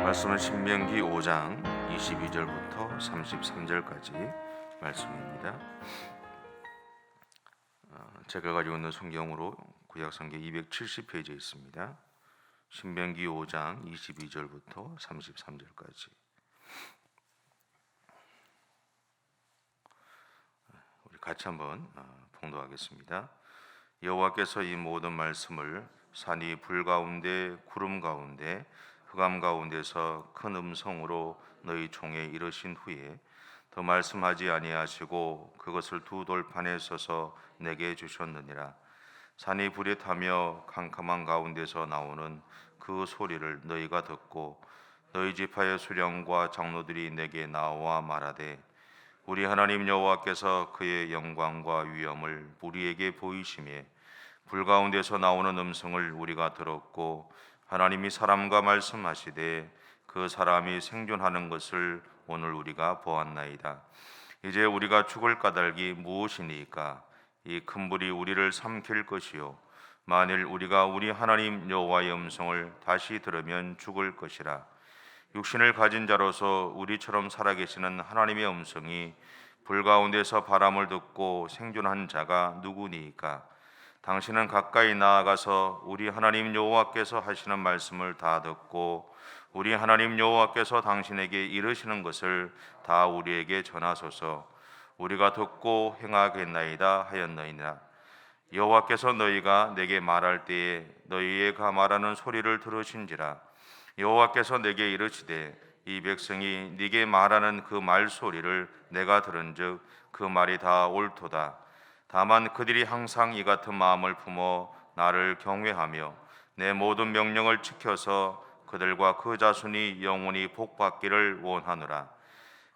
말씀은 신명기 5장 22절부터 33절까지 말씀입니다. 제가 가지고 있는 성경으로 구약성경 270페이지에 있습니다. 신명기 5장 22절부터 33절까지. 우리 같이 한번 봉독하겠습니다. 여호와께서 이 모든 말씀을 산이 불 가운데 구름 가운데 흑암 가운데서 큰 음성으로 너희 종에 이르신 후에 더 말씀하지 아니하시고 그것을 두 돌판에 써서 내게 주셨느니라. 산이 불에 타며 캄캄한 가운데서 나오는 그 소리를 너희가 듣고 너희 지파의 수령과 장로들이 내게 나와 말하되 우리 하나님 여호와께서 그의 영광과 위엄을 우리에게 보이시며 불 가운데서 나오는 음성을 우리가 들었고 하나님이 사람과 말씀하시되 그 사람이 생존하는 것을 오늘 우리가 보았나이다. 이제 우리가 죽을 까닭이 무엇이니까? 이 큰 불이 우리를 삼킬 것이요 만일 우리가 우리 하나님 여호와의 음성을 다시 들으면 죽을 것이라. 육신을 가진 자로서 우리처럼 살아계시는 하나님의 음성이 불 가운데서 바람을 듣고 생존한 자가 누구니까? 당신은 가까이 나아가서 우리 하나님 여호와께서 하시는 말씀을 다 듣고 우리 하나님 여호와께서 당신에게 이르시는 것을 다 우리에게 전하소서. 우리가 듣고 행하겠나이다 하였나이다. 여호와께서 너희가 내게 말할 때에 너희가 말하는 소리를 들으신지라. 여호와께서 내게 이르시되 이 백성이 네게 말하는 그 말소리를 내가 들은즉 그 말이 다 옳도다. 다만 그들이 항상 이 같은 마음을 품어 나를 경외하며 내 모든 명령을 지켜서 그들과 그 자손이 영원히 복받기를 원하노라.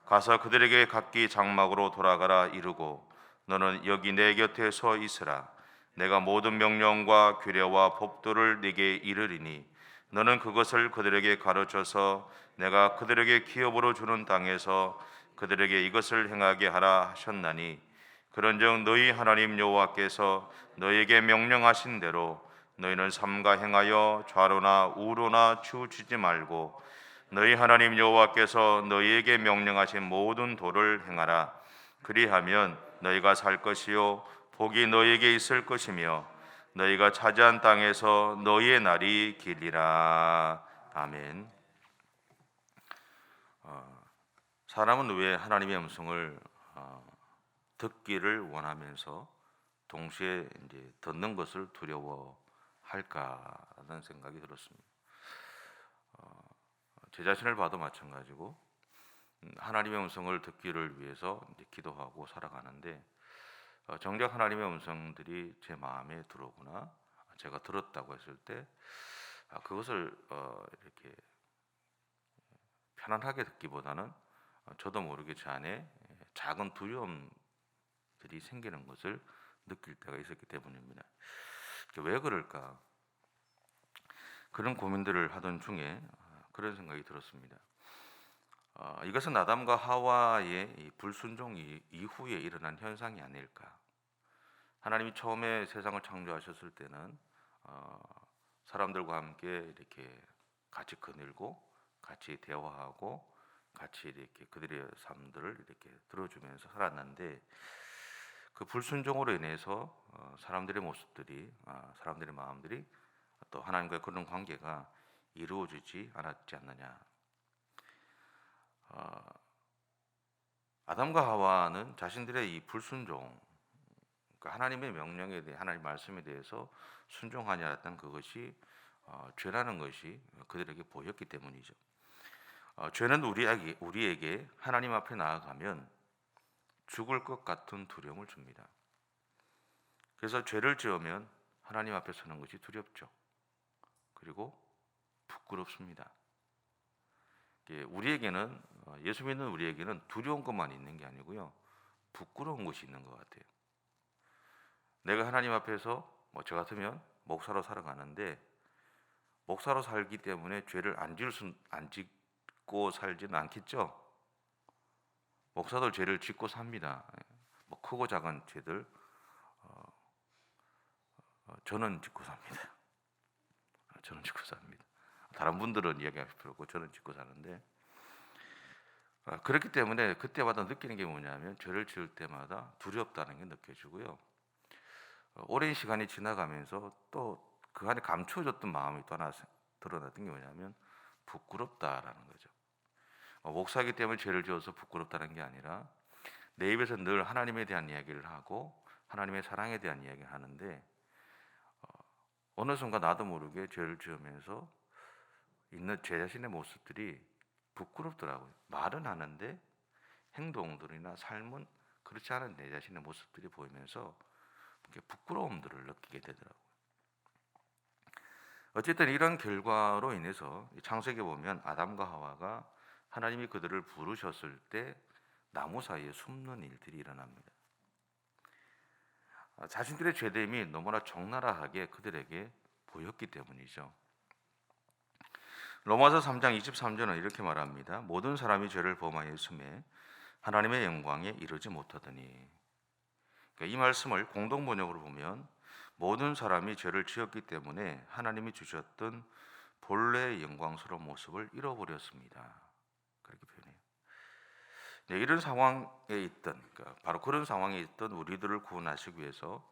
가서 그들에게 각기 장막으로 돌아가라 이르고 너는 여기 내 곁에 서 있으라. 내가 모든 명령과 규례와 법도를 네게 이르리니 너는 그것을 그들에게 가르쳐서 내가 그들에게 기업으로 주는 땅에서 그들에게 이것을 행하게 하라 하셨나니 그런즉 너희 하나님 여호와께서 너희에게 명령하신 대로 너희는 삼가 행하여 좌로나 우로나 치우치지 말고 너희 하나님 여호와께서 너희에게 명령하신 모든 도를 행하라. 그리하면 너희가 살 것이요 복이 너희에게 있을 것이며 너희가 차지한 땅에서 너희의 날이 길리라. 아멘. 사람은 왜 하나님의 음성을 듣기를 원하면서 동시에 이제 듣는 것을 두려워할까라는 생각이 들었습니다. 제 자신을 봐도 마찬가지고 하나님의 음성을 듣기를 위해서 이제 기도하고 살아가는데 정작 하나님의 음성들이 제 마음에 들어오거나 제가 들었다고 했을 때 그것을 이렇게 편안하게 듣기보다는 저도 모르게 제 안에 작은 두려움들이 생기는 것을 느낄 때가 있었기 때문입니다. 왜 그럴까? 그런 고민들을 하던 중에 그런 생각이 들었습니다. 이것은 아담과 하와의 이 불순종 이후에 일어난 현상이 아닐까. 하나님이 처음에 세상을 창조하셨을 때는 사람들과 함께 이렇게 같이 거닐고 같이 대화하고 같이 이렇게 그들의 삶들을 이렇게 들어주면서 살았는데 그 불순종으로 인해서 사람들의 모습들이 사람들의 마음들이 또 하나님과의 그런 관계가 이루어지지 않았지 않느냐. 아담과 하와는 자신들의 이 불순종, 그러니까 하나님의 명령에 대해 하나님 말씀에 대해서 순종하지 않았던 그것이 죄라는 것이 그들에게 보였기 때문이죠. 죄는 우리에게 하나님 앞에 나아가면 죽을 것 같은 두려움을 줍니다. 그래서 죄를 지으면 하나님 앞에 서는 것이 두렵죠. 그리고 부끄럽습니다. 우리에게는 예수 믿는 우리에게는 두려운 것만 있는 게 아니고요, 부끄러운 것이 있는 것 같아요. 내가 하나님 앞에서 저 같으면 목사로 살아가는데 목사로 살기 때문에 죄를 안 짓고 살지는 않겠죠. 목사들 죄를 짓고 삽니다. 크고 작은 죄들 저는 짓고 삽니다. 다른 분들은 이야기할 필요 없고 저는 짓고 사는데, 그렇기 때문에 그때마다 느끼는 게 뭐냐면 죄를 지을 때마다 두렵다는 게 느껴지고요. 오랜 시간이 지나가면서 또 그 안에 감추어졌던 마음이 또 하나 드러났던 게 뭐냐면 부끄럽다라는 거죠. 목사이기 때문에 죄를 지어서 부끄럽다는 게 아니라 내 입에서 늘 하나님에 대한 이야기를 하고 하나님의 사랑에 대한 이야기를 하는데, 어느 순간 나도 모르게 죄를 지으면서 있는 제 자신의 모습들이 부끄럽더라고요. 말은 하는데 행동들이나 삶은 그렇지 않은 내 자신의 모습들이 보이면서 부끄러움들을 느끼게 되더라고요. 어쨌든 이런 결과로 인해서 창세기에 보면 아담과 하와가 하나님이 그들을 부르셨을 때 나무 사이에 숨는 일들이 일어납니다. 자신들의 죄됨이 너무나 적나라하게 그들에게 보였기 때문이죠. 로마서 3장 23절은 이렇게 말합니다. 모든 사람이 죄를 범하였음에 하나님의 영광에 이르지 못하더니. 그러니까 이 말씀을 공동 번역으로 보면 모든 사람이 죄를 지었기 때문에 하나님이 주셨던 본래의 영광스러운 모습을 잃어버렸습니다. 그렇게 표현해요. 네, 이런 상황에 있던, 그러니까 바로 그런 상황에 있던 우리들을 구원하시기 위해서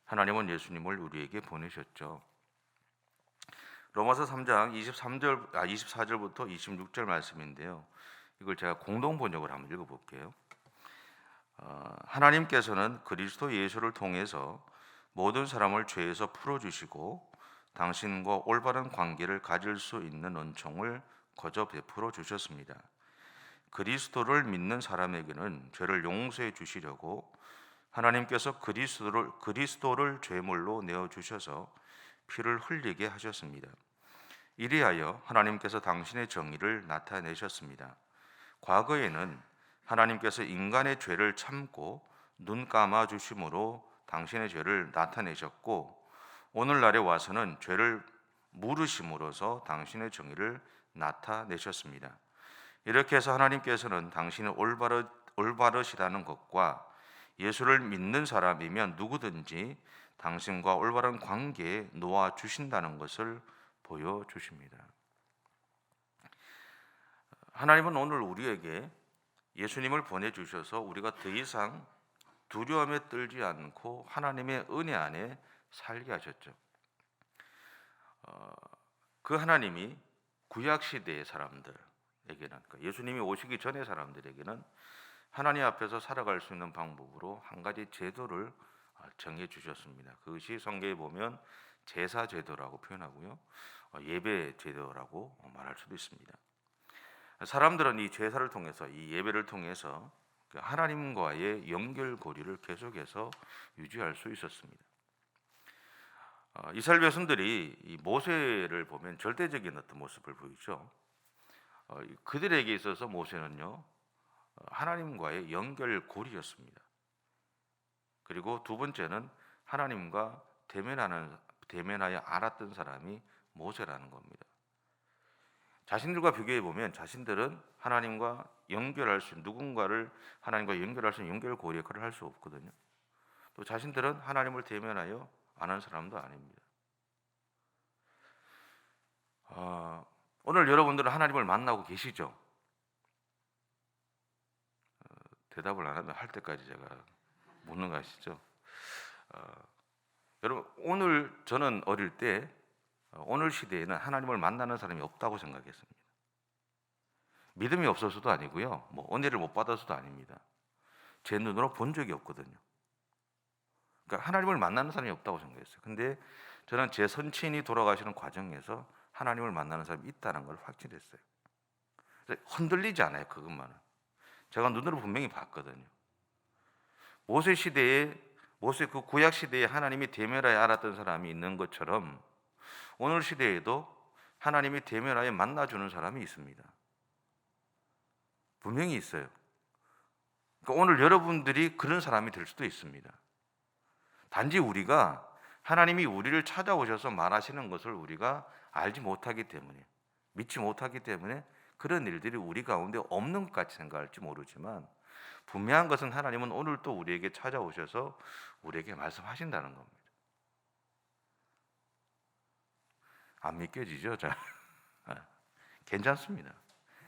하나님은 예수님을 우리에게 보내셨죠. 로마서 3장 24절부터 26절 말씀인데요. 이걸 제가 공동 번역을 한번 읽어볼게요. 하나님께서는 그리스도 예수를 통해서 모든 사람을 죄에서 풀어주시고 당신과 올바른 관계를 가질 수 있는 은총을 거저 베풀어 주셨습니다. 그리스도를 믿는 사람에게는 죄를 용서해 주시려고 하나님께서 그리스도를 죄물로 내어 주셔서 피를 흘리게 하셨습니다. 이리하여 하나님께서 당신의 정의를 나타내셨습니다. 과거에는 하나님께서 인간의 죄를 참고 눈 감아 주심으로 당신의 죄를 나타내셨고, 오늘날에 와서는 죄를 물으심으로써 당신의 정의를 나타내셨습니다. 이렇게 해서 하나님께서는 당신이 올바르시다는 것과 예수를 믿는 사람이면 누구든지 당신과 올바른 관계에 놓아 주신다는 것을 보여주십니다. 하나님은 오늘 우리에게 예수님을 보내주셔서 우리가 더 이상 두려움에 떨지 않고 하나님의 은혜 안에 살게 하셨죠. 그 하나님이 구약시대의 사람들에게는, 그러니까 예수님이 오시기 전의 사람들에게는 하나님 앞에서 살아갈 수 있는 방법으로 한 가지 제도를 정해 주셨습니다. 그것이 성경에 보면 제사 제도라고 표현하고요, 예배 제도라고 말할 수도 있습니다. 사람들은 이 제사를 통해서, 이 예배를 통해서 하나님과의 연결고리를 계속해서 유지할 수 있었습니다. 이스라엘 백성들이 이 모세를 보면 절대적인 어떤 모습을 보이죠. 그들에게 있어서 모세는요, 하나님과의 연결고리였습니다. 그리고 두 번째는 하나님과 대면하여 알았던 사람이 모세라는 겁니다. 자신들과 비교해 보면 자신들은 하나님과 연결할 수 있는, 누군가를 하나님과 연결할 수 있는 연결고리 역할을 할 수 없거든요. 또 자신들은 하나님을 대면하여 아는 사람도 아닙니다. 오늘 여러분들은 하나님을 만나고 계시죠? 대답을 안 하면 할 때까지 제가 묻는 거 아시죠? 여러분, 오늘 저는 어릴 때 오늘 시대에는 하나님을 만나는 사람이 없다고 생각했습니다. 믿음이 없어서도 아니고요, 은혜를 못 받아서도 아닙니다. 제 눈으로 본 적이 없거든요. 그러니까 하나님을 만나는 사람이 없다고 생각했어요. 근데 저는 제 선친이 돌아가시는 과정에서 하나님을 만나는 사람이 있다는 걸 확신했어요. 흔들리지 않아요, 그것만은. 제가 눈으로 분명히 봤거든요. 모세 그 구약 시대에 하나님이 대면하여 알았던 사람이 있는 것처럼 오늘 시대에도 하나님이 대면하여 만나주는 사람이 있습니다. 분명히 있어요. 그러니까 오늘 여러분들이 그런 사람이 될 수도 있습니다. 단지 우리가 하나님이 우리를 찾아오셔서 말하시는 것을 우리가 알지 못하기 때문에, 믿지 못하기 때문에 그런 일들이 우리 가운데 없는 것 같이 생각할지 모르지만, 분명한 것은 하나님은 오늘 또 우리에게 찾아오셔서 우리에게 말씀하신다는 겁니다. 안 믿겨지죠? 자, 괜찮습니다.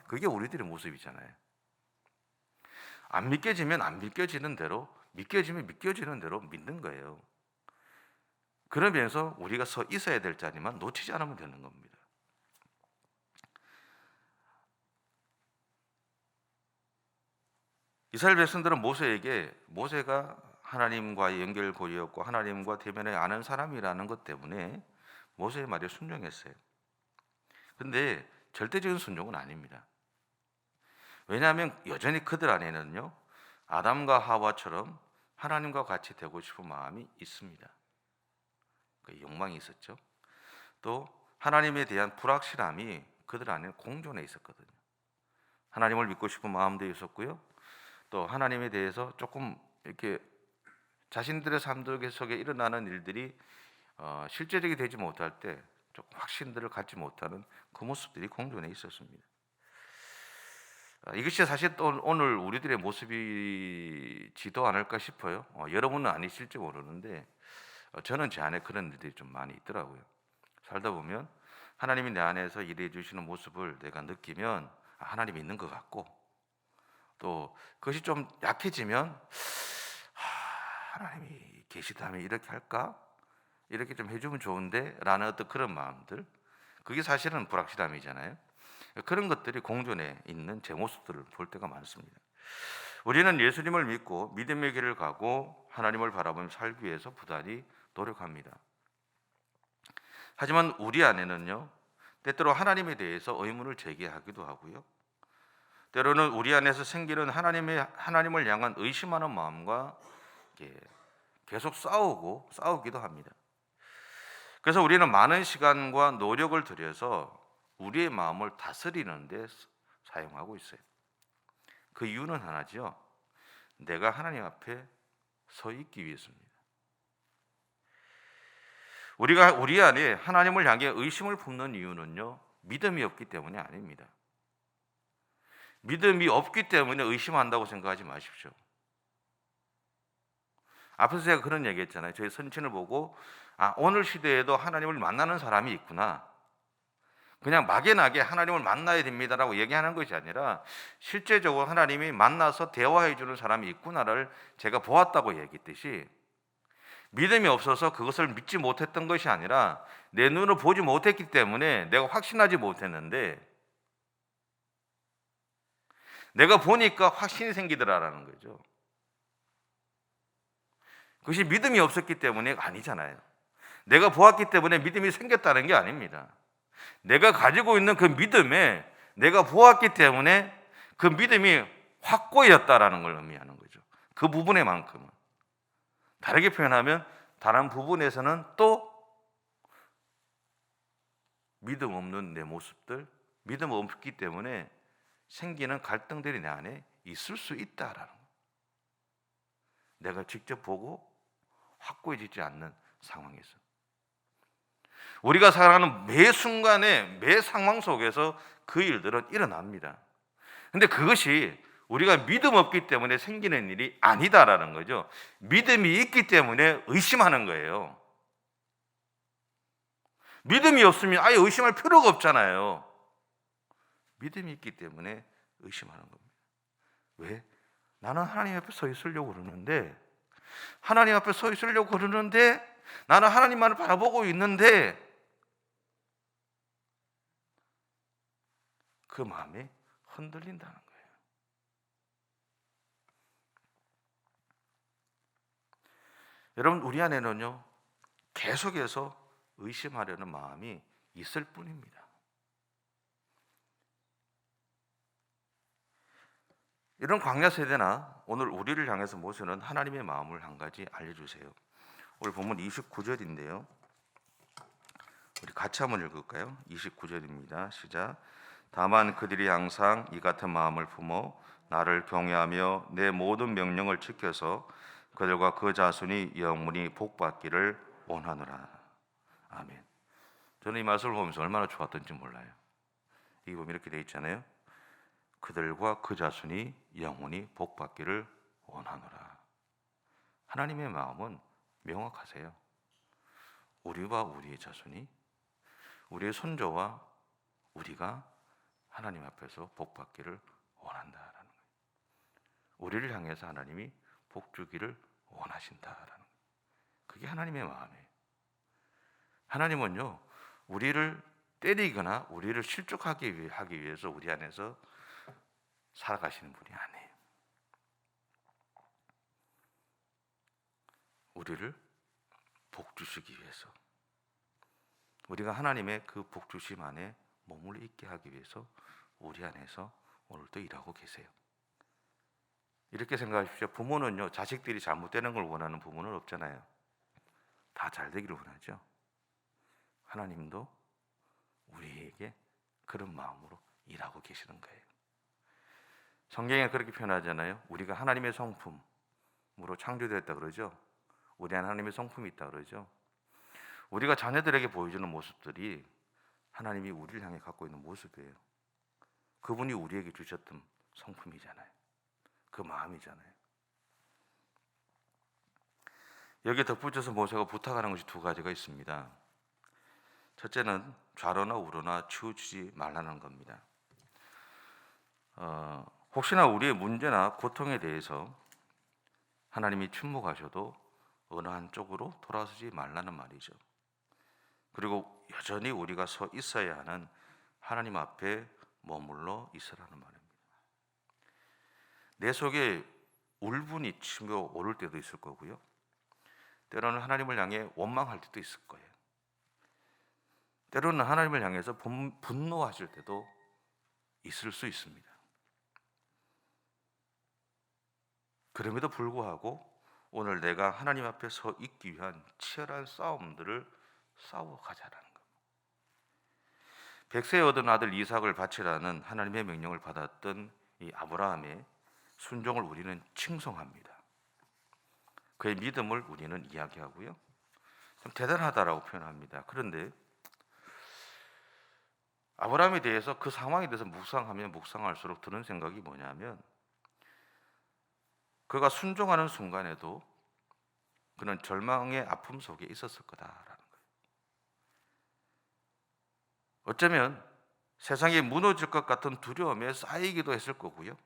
그게 우리들의 모습이잖아요. 안 믿겨지면 안 믿겨지는 대로, 믿겨지면 믿겨지는 대로 믿는 거예요. 그러면서 우리가 서 있어야 될 자리만 놓치지 않으면 되는 겁니다. 이스라엘 백성들은 모세가 하나님과의 연결고리였고 하나님과 대면에 아는 사람이라는 것 때문에 모세의 말에 순종했어요. 근데 절대적인 순종은 아닙니다. 왜냐하면 여전히 그들 안에는요, 아담과 하와처럼 하나님과 같이 되고 싶은 마음이 있습니다. 그 욕망이 있었죠. 또 하나님에 대한 불확실함이 그들 안에 공존해 있었거든요. 하나님을 믿고 싶은 마음도 있었고요. 또 하나님에 대해서 조금 이렇게 자신들의 삶 속에 일어나는 일들이 실제적이 되지 못할 때 조금 확신들을 갖지 못하는 그 모습들이 공존해 있었습니다. 이것이 사실 또 오늘 우리들의 모습이지도 않을까 싶어요. 여러분은 아니실지 모르는데 저는 제 안에 그런 일들이 좀 많이 있더라고요. 살다 보면 하나님이 내 안에서 일해 주시는 모습을 내가 느끼면 하나님이 있는 것 같고, 또 그것이 좀 약해지면 하나님이 계시다면 이렇게 할까? 이렇게 좀 해주면 좋은데? 라는 어떤 그런 마음들, 그게 사실은 불확실함이잖아요. 그런 것들이 공존해 있는 제 모습들을 볼 때가 많습니다. 우리는 예수님을 믿고 믿음의 길을 가고 하나님을 바라보며 살기 위해서 부단히 노력합니다. 하지만 우리 안에는요, 때때로 하나님에 대해서 의문을 제기하기도 하고요, 때로는 우리 안에서 생기는 하나님을 향한 의심하는 마음과 계속 싸우기도 합니다. 그래서 우리는 많은 시간과 노력을 들여서 우리의 마음을 다스리는 데 사용하고 있어요. 그 이유는 하나죠. 내가 하나님 앞에 서 있기 위해서입니다. 우리가 우리 안에 하나님을 향해 의심을 품는 이유는요, 믿음이 없기 때문이 아닙니다. 믿음이 없기 때문에 의심한다고 생각하지 마십시오. 앞에서 제가 그런 얘기 했잖아요. 저희 선친을 보고 오늘 시대에도 하나님을 만나는 사람이 있구나, 그냥 막연하게 하나님을 만나야 됩니다라고 얘기하는 것이 아니라 실제적으로 하나님이 만나서 대화해 주는 사람이 있구나를 제가 보았다고 얘기했듯이, 믿음이 없어서 그것을 믿지 못했던 것이 아니라 내 눈으로 보지 못했기 때문에 내가 확신하지 못했는데, 내가 보니까 확신이 생기더라라는 거죠. 그것이 믿음이 없었기 때문에 아니잖아요. 내가 보았기 때문에 믿음이 생겼다는 게 아닙니다. 내가 가지고 있는 그 믿음에 내가 보았기 때문에 그 믿음이 확고해졌다라는 걸 의미하는 거죠. 그 부분에만큼은. 다르게 표현하면 다른 부분에서는 또 믿음 없는 내 모습들, 믿음 없기 때문에 생기는 갈등들이 내 안에 있을 수 있다라는 거예요. 내가 직접 보고 확고해지지 않는 상황에서. 우리가 살아가는 매 순간에 매 상황 속에서 그 일들은 일어납니다. 근데 그것이 우리가 믿음 없기 때문에 생기는 일이 아니다라는 거죠. 믿음이 있기 때문에 의심하는 거예요. 믿음이 없으면 아예 의심할 필요가 없잖아요. 믿음이 있기 때문에 의심하는 겁니다. 왜? 나는 하나님 앞에 서 있으려고 그러는데, 나는 하나님만을 바라보고 있는데, 그 마음이 흔들린다는 거예요. 여러분, 우리 안에는요, 계속해서 의심하려는 마음이 있을 뿐입니다. 이런 광야 세대나 오늘 우리를 향해서 모세는 하나님의 마음을 한 가지 알려주세요. 오늘 본문 29절인데요. 우리 같이 한번 읽을까요? 29절입니다. 시작. 다만 그들이 항상 이 같은 마음을 품어 나를 경외하며 내 모든 명령을 지켜서 그들과 그 자손이 영원히 복받기를 원하노라. 아멘. 저는 이 말씀을 보면서 얼마나 좋았던지 몰라요. 이 보면 이렇게 되어 있잖아요. 그들과 그 자손이 영원히 복받기를 원하노라. 하나님의 마음은 명확하세요. 우리와 우리의 자손이, 우리의 손자와 우리가 하나님 앞에서 복 받기를 원한다라는 거예요. 우리를 향해서 하나님이 복 주기를 원하신다라는 거예요. 그게 하나님의 마음이에요. 하나님은요, 우리를 때리거나 우리를 실족하기 위해서 우리 안에서 살아가시는 분이 아니에요. 우리를 복 주시기 위해서, 우리가 하나님의 그 복 주심 안에 몸을 있게 하기 위해서 우리 안에서 오늘도 일하고 계세요. 이렇게 생각하십시오. 부모는요, 자식들이 잘못되는 걸 원하는 부모는 없잖아요. 다 잘 되기를 원하죠. 하나님도 우리에게 그런 마음으로 일하고 계시는 거예요. 성경에 그렇게 표현하잖아요. 우리가 하나님의 성품으로 창조되었다 그러죠. 우리 안에 하나님의 성품이 있다 그러죠. 우리가 자녀들에게 보여주는 모습들이 하나님이 우리를 향해 갖고 있는 모습이에요. 그분이 우리에게 주셨던 성품이잖아요. 그 마음이잖아요. 여기에 덧붙여서 모세가 부탁하는 것이 두 가지가 있습니다. 첫째는 좌로나 우로나 치우치지 말라는 겁니다. 혹시나 우리의 문제나 고통에 대해서 하나님이 침묵하셔도 어느 한쪽으로 돌아서지 말라는 말이죠. 그리고 여전히 우리가 서 있어야 하는 하나님 앞에 머물러 있으라는 말입니다. 내 속에 울분이 치며 오를 때도 있을 거고요. 때로는 하나님을 향해 원망할 때도 있을 거예요. 때로는 하나님을 향해서 분노하실 때도 있을 수 있습니다. 그럼에도 불구하고 오늘 내가 하나님 앞에 서 있기 위한 치열한 싸움들을 싸워가자라는 겁니다. 백세에 얻은 아들 이삭을 바치라는 하나님의 명령을 받았던 이 아브라함의 순종을 우리는 칭송합니다. 그의 믿음을 우리는 이야기하고요, 좀 대단하다라고 표현합니다. 그런데 아브라함에 대해서, 그 상황에 대해서 묵상하면 묵상할수록 드는 생각이 뭐냐면, 그가 순종하는 순간에도 그는 절망의 아픔 속에 있었을 거다라는 거예요. 어쩌면 세상이 무너질 것 같은 두려움에 쌓이기도 했을 거고요,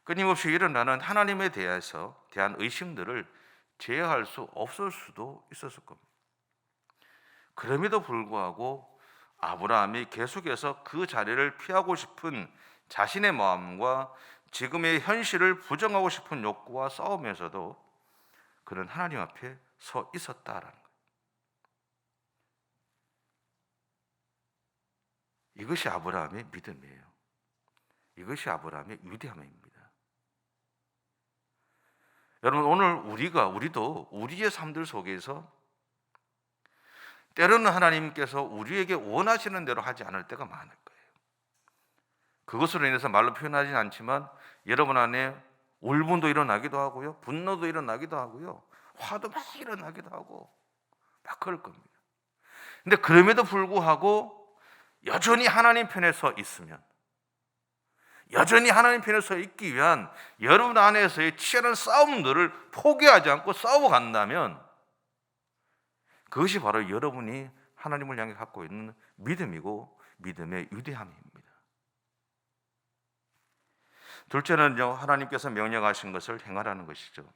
끊임없이 일어나는 하나님에 대한 의심들을 제어할 수 없을 수도 있었을 겁니다. 그럼에도 불구하고 아브라함이 계속해서 그 자리를 피하고 싶은 자신의 마음과 지금의 현실을 부정하고 싶은 욕구와 싸우면서도 그는 하나님 앞에 서 있었다라는 거예요. 이것이 아브라함의 믿음이에요. 이것이 아브라함의 위대함입니다. 여러분, 오늘 우리도 우리의 삶들 속에서 때로는 하나님께서 우리에게 원하시는 대로 하지 않을 때가 많을 거예요. 그것으로 인해서 말로 표현하지는 않지만 여러분 안에 울분도 일어나기도 하고요, 분노도 일어나기도 하고요, 화도 막 일어나기도 하고 막 그럴 겁니다. 근데 그럼에도 불구하고 여전히 하나님 편에 서 있으면, 여전히 하나님 편에 서 있기 위한 여러분 안에서의 치열한 싸움들을 포기하지 않고 싸워간다면 그것이 바로 여러분이 하나님을 향해 갖고 있는 믿음이고 믿음의 위대함입니다. 둘째는요, 하나님께서 명령하신 것을 행하라는 것이죠.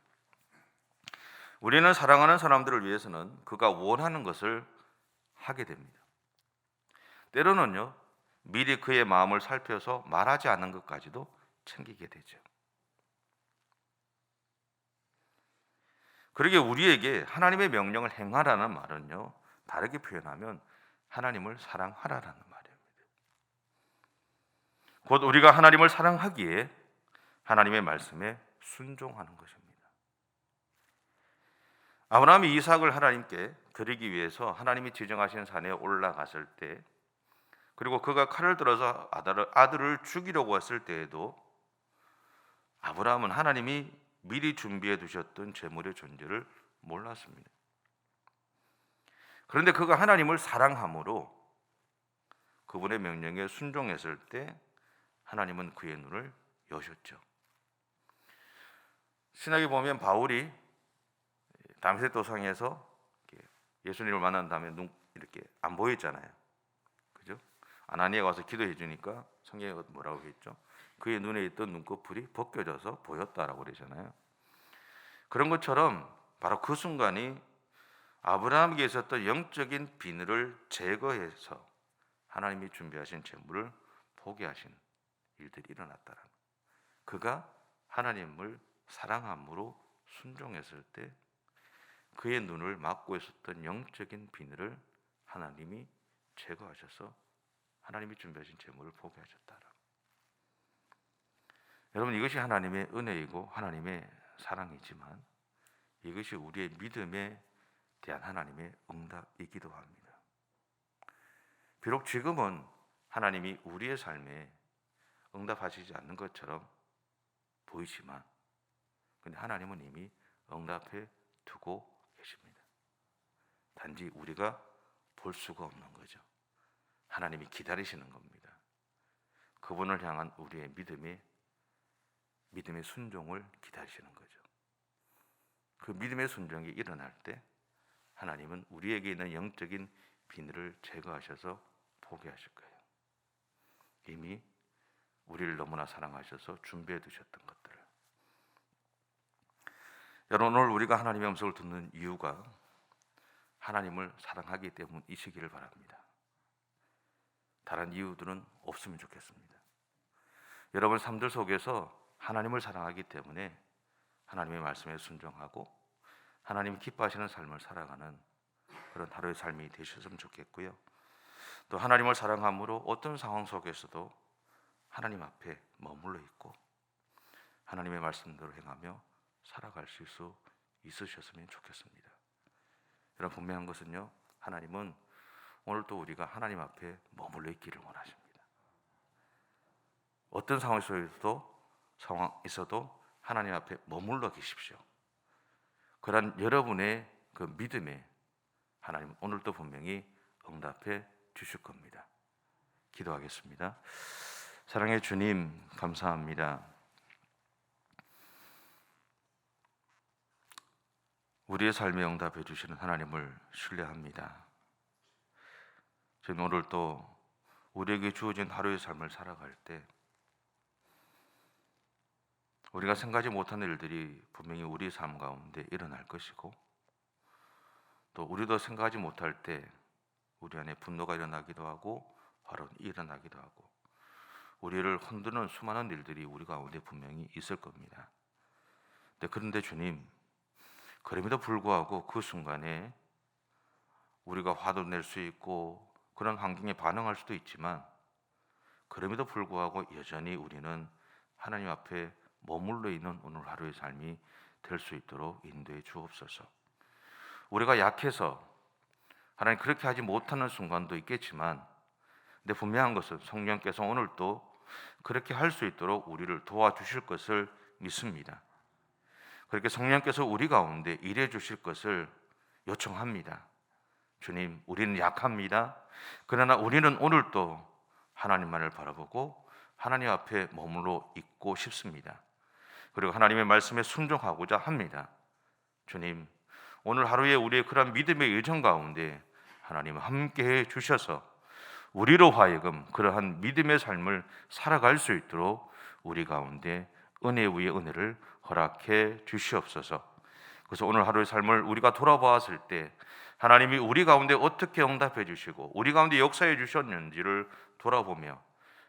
우리는 사랑하는 사람들을 위해서는 그가 원하는 것을 하게 됩니다. 때로는요, 미리 그의 마음을 살펴서 말하지 않는 것까지도 챙기게 되죠. 그러게 우리에게 하나님의 명령을 행하라는 말은요, 다르게 표현하면 하나님을 사랑하라는 말입니다. 곧 우리가 하나님을 사랑하기에 하나님의 말씀에 순종하는 것입니다. 아브라함이 이삭을 하나님께 드리기 위해서 하나님이 지정하신 산에 올라갔을 때, 그리고 그가 칼을 들어서 아들을 죽이려고 했을 때에도 아브라함은 하나님이 미리 준비해 두셨던 제물의 존재를 몰랐습니다. 그런데 그가 하나님을 사랑함으로 그분의 명령에 순종했을 때 하나님은 그의 눈을 여셨죠. 신약에 보면 바울이 다메섹 도상에서 예수님을 만난 다음에 눈 이렇게 안 보였잖아요. 그죠? 아나니아가 와서 기도해 주니까 성경에 뭐라고 했죠? 그의 눈에 있던 눈꺼풀이 벗겨져서 보였다라고 그러잖아요. 그런 것처럼 바로 그 순간이 아브라함에게 있었던 영적인 비늘을 제거해서 하나님이 준비하신 재물을 보게 하신 일들이 일어났다라는 거예요. 그가 하나님을 사랑함으로 순종했을 때 그의 눈을 막고 있었던 영적인 비늘을 하나님이 제거하셔서 하나님이 준비하신 재물을 보게 하셨다라고. 여러분, 이것이 하나님의 은혜이고 하나님의 사랑이지만 이것이 우리의 믿음에 대한 하나님의 응답이기도 합니다. 비록 지금은 하나님이 우리의 삶에 응답하시지 않는 것처럼 보이지만 근데 하나님은 이미 응답해 두고 계십니다. 단지 우리가 볼 수가 없는 거죠. 하나님이 기다리시는 겁니다. 그분을 향한 우리의 믿음의 순종을 기다리시는 거죠. 그 믿음의 순종이 일어날 때 하나님은 우리에게 있는 영적인 비늘을 제거하셔서 보게 하실 거예요. 이미 우리를 너무나 사랑하셔서 준비해 두셨던 것들을. 여러분, 오늘 우리가 하나님의 음성을 듣는 이유가 하나님을 사랑하기 때문이시기를 바랍니다. 다른 이유들은 없으면 좋겠습니다. 여러분 삶들 속에서 하나님을 사랑하기 때문에 하나님의 말씀에 순종하고 하나님이 기뻐하시는 삶을 살아가는 그런 하루의 삶이 되셨으면 좋겠고요. 또 하나님을 사랑함으로 어떤 상황 속에서도 하나님 앞에 머물러 있고 하나님의 말씀대로 행하며 살아가실 수 있으셨으면 좋겠습니다. 여러분, 분명한 것은요, 하나님은 오늘도 우리가 하나님 앞에 머물러 있기를 원하십니다. 어떤 상황 있어도 하나님 앞에 머물러 계십시오. 그런 여러분의 그 믿음에 하나님 오늘도 분명히 응답해 주실 겁니다. 기도하겠습니다. 사랑의 주님, 감사합니다. 우리의 삶에 응답해 주시는 하나님을 신뢰합니다. 저는 오늘 또 우리에게 주어진 하루의 삶을 살아갈 때 우리가 생각하지 못한 일들이 분명히 우리 삶 가운데 일어날 것이고 또 우리도 생각하지 못할 때 우리 안에 분노가 일어나기도 하고 바로 일어나기도 하고 우리를 흔드는 수많은 일들이 우리 가운데 분명히 있을 겁니다. 그런데 주님, 그럼에도 불구하고 그 순간에 우리가 화도 낼 수 있고 그런 환경에 반응할 수도 있지만 그럼에도 불구하고 여전히 우리는 하나님 앞에 머물러 있는 오늘 하루의 삶이 될 수 있도록 인도해 주옵소서. 우리가 약해서 하나님 그렇게 하지 못하는 순간도 있겠지만 근데 분명한 것은 성령께서 오늘도 그렇게 할 수 있도록 우리를 도와주실 것을 믿습니다. 그렇게 성령께서 우리 가운데 일해 주실 것을 요청합니다. 주님, 우리는 약합니다. 그러나 우리는 오늘도 하나님만을 바라보고 하나님 앞에 머물러 있고 싶습니다. 그리고 하나님의 말씀에 순종하고자 합니다. 주님, 오늘 하루에 우리의 그런 믿음의 여정 가운데 하나님 함께해 주셔서 우리로 하여금 그러한 믿음의 삶을 살아갈 수 있도록 우리 가운데 은혜 위에 은혜를 허락해 주시옵소서. 그래서 오늘 하루의 삶을 우리가 돌아보았을 때 하나님이 우리 가운데 어떻게 응답해 주시고 우리 가운데 역사해 주셨는지를 돌아보며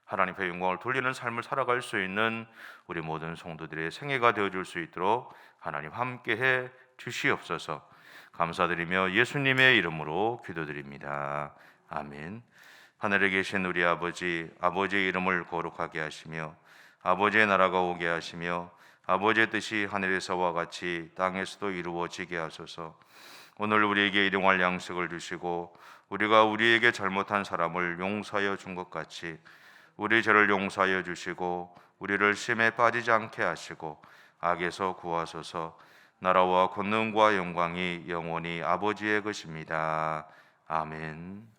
하나님 앞에 영광을 돌리는 삶을 살아갈 수 있는 우리 모든 성도들의 생애가 되어줄 수 있도록 하나님 함께해 주시옵소서. 감사드리며 예수님의 이름으로 기도드립니다. 아멘. 하늘에 계신 우리 아버지, 아버지의 이름을 거룩하게 하시며 아버지의 나라가 오게 하시며 아버지의 뜻이 하늘에서와 같이 땅에서도 이루어지게 하소서. 오늘 우리에게 일용할 양식을 주시고 우리가 우리에게 잘못한 사람을 용서하여 준 것 같이 우리 죄를 용서하여 주시고 우리를 시험에 빠지지 않게 하시고 악에서 구하소서. 나라와 권능과 영광이 영원히 아버지의 것입니다. 아멘.